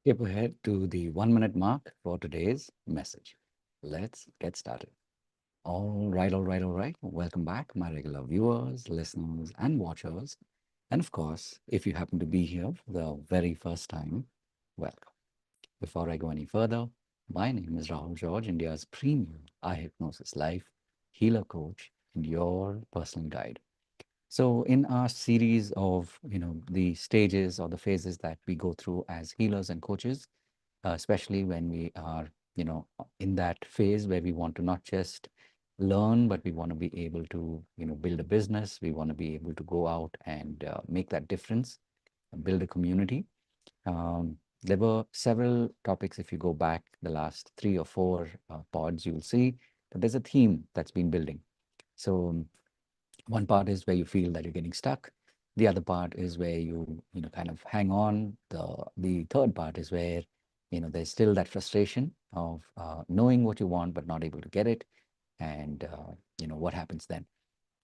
Skip ahead to the 1 minute mark for today's message. Let's get started. All right. Welcome back, my regular viewers, listeners, and watchers. And of course, if you happen to be here for the very first time, welcome. Before I go any further, my name is Rahul George, India's premium eye hypnosis life healer coach and your personal guide. So in our series of, the stages or the phases that we go through as healers and coaches, especially when we are, in that phase where we want to not just learn, but we want to be able to, build a business. We want to be able to go out and make that difference, build a community. There were several topics. If you go back the last 3 or 4 pods, you'll see that there's a theme that's been building. So one part is where you feel that you're getting stuck. The other part is where you kind of hang on. The third part is where there's still that frustration of knowing what you want but not able to get it, and what happens then.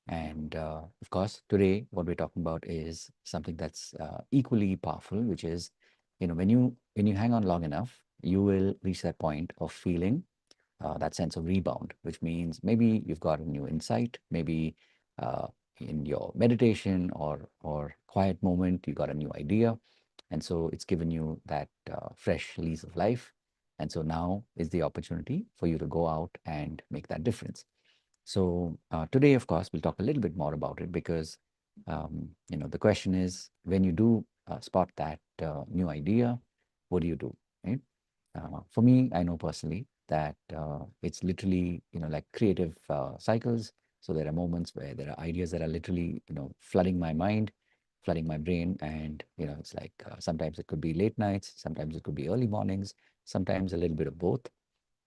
And of course, today what we're talking about is something that's equally powerful, which is when you hang on long enough, you will reach that point of feeling that sense of rebound, which means maybe you've got a new insight, maybe uh, in your meditation or quiet moment, you got a new idea, and so it's given you that fresh lease of life, and so now is the opportunity for you to go out and make that difference. So today, of course, we'll talk a little bit more about it because the question is when you do spot that new idea, what do you do, right? For me, I know personally that it's literally, like creative cycles. So there are moments where there are ideas that are literally, flooding my mind, flooding my brain. And, it's like sometimes it could be late nights, sometimes it could be early mornings, sometimes a little bit of both.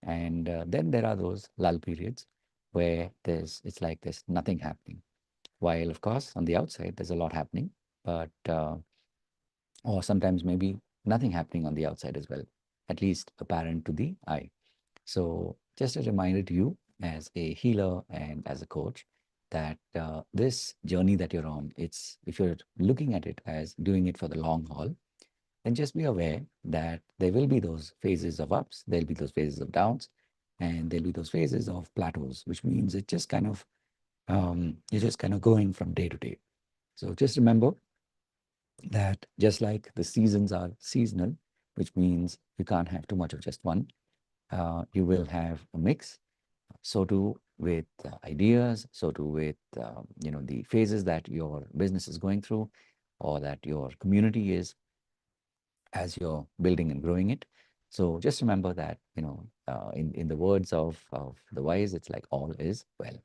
And then there are those lull periods where it's like there's nothing happening. While, of course, on the outside, there's a lot happening, but or sometimes maybe nothing happening on the outside as well, at least apparent to the eye. So, just a reminder to you as a healer and as a coach that this journey that you're on, it's if you're looking at it as doing it for the long haul, then just be aware that there will be those phases of ups, there'll be those phases of downs, and there'll be those phases of plateaus, which means you're just kind of going from day to day. So just remember that just like the seasons are seasonal, which means you can't have too much of just one, you will have a mix. So too with ideas, so too with the phases that your business is going through, or that your community is as you're building and growing it. So just remember that in the words of the wise, it's like all is well.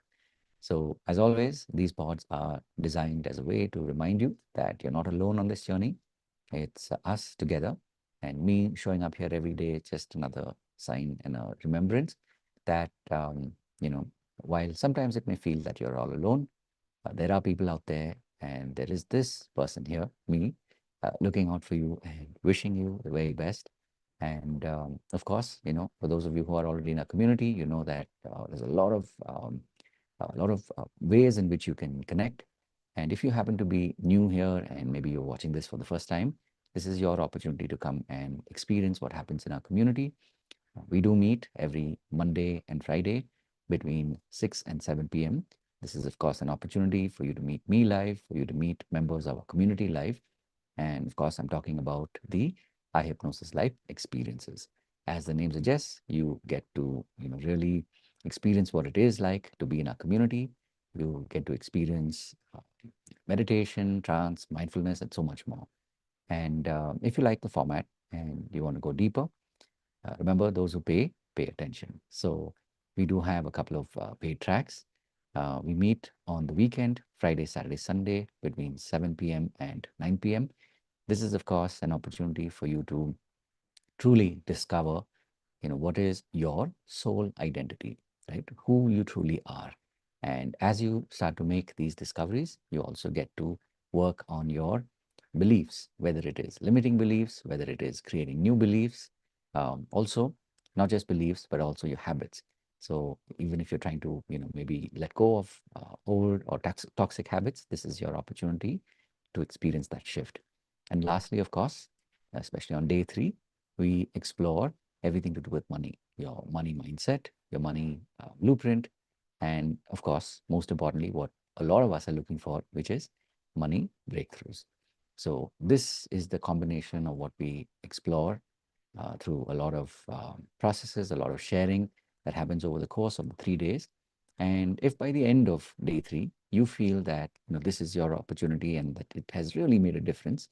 So, as always, these pods are designed as a way to remind you that you're not alone on this journey. It's us together, and me showing up here every day. It's just another sign and a remembrance that, while sometimes it may feel that you're all alone, there are people out there, and there is this person here, me, looking out for you and wishing you the very best. And of course, for those of you who are already in a community, you know that there's a lot of ways in which you can connect. And if you happen to be new here and maybe you're watching this for the first time, this is your opportunity to come and experience what happens in our community. We do meet every Monday and Friday between 6 and 7 p.m. This is, of course, an opportunity for you to meet me live, for you to meet members of our community live. And of course, I'm talking about the eye hypnosis live experiences. As the name suggests, you get to, really experience what it is like to be in our community. You get to experience meditation, trance, mindfulness, and so much more. And if you like the format and you want to go deeper, remember, those who pay attention. So we do have a couple of paid tracks. We meet on the weekend, Friday, Saturday, Sunday, between 7 p.m. and 9 p.m. This is, of course, an opportunity for you to truly discover, what is your soul identity, right? Who you truly are. And as you start to make these discoveries, you also get to work on your beliefs, whether it is limiting beliefs, whether it is creating new beliefs, also not just beliefs, but also your habits. So even if you're trying to, maybe let go of old or toxic habits, this is your opportunity to experience that shift. And lastly, of course, especially on day 3, we explore everything to do with money, your money mindset, your money blueprint, and of course, most importantly, what a lot of us are looking for, which is money breakthroughs. So, this is the combination of what we explore through a lot of processes, a lot of sharing that happens over the course of the 3 days. And if by the end of day three, you feel that this is your opportunity and that it has really made a difference,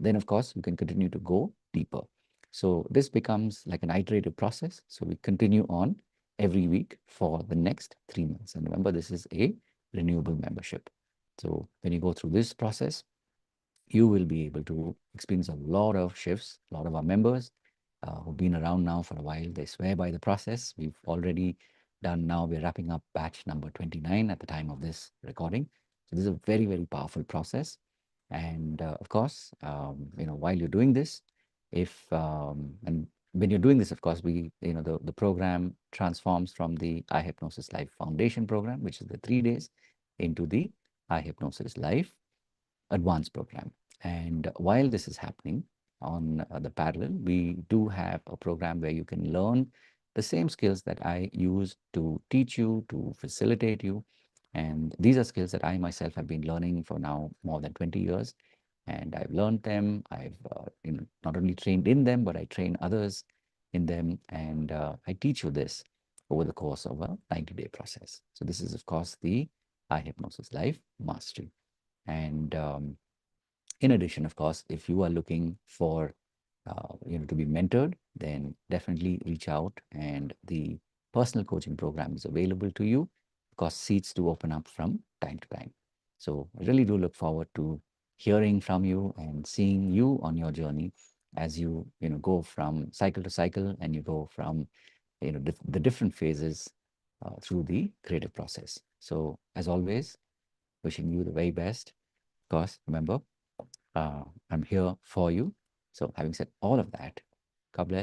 then of course you can continue to go deeper. So this becomes like an iterative process. So we continue on every week for the next 3 months. And remember, this is a renewable membership. So when you go through this process, you will be able to experience a lot of shifts. A lot of our members who've been around now for a while, they swear by the process. We've already done now, we're wrapping up batch number 29 at the time of this recording. So this is a very, very powerful process. And of course, while you're doing this, if and when you're doing this, of course, the program transforms from the I Hypnosis Life Foundation program, which is the 3 days, into the I Hypnosis Life advanced program. And while this is happening on the parallel, we do have a program where you can learn the same skills that I use to teach you, to facilitate you. And these are skills that I myself have been learning for now more than 20 years. And I've learned them. I've not only trained in them, but I train others in them. And I teach you this over the course of a 90-day process. So this is, of course, the I Hypnosis Life Mastery. And in addition, of course, if you are looking for to be mentored, then definitely reach out. And the personal coaching program is available to you because seats do open up from time to time. So I really do look forward to hearing from you and seeing you on your journey as you go from cycle to cycle and you go from the different phases through the creative process. So as always, wishing you the very best. Of course, remember, I'm here for you. So, having said all of that, God bless.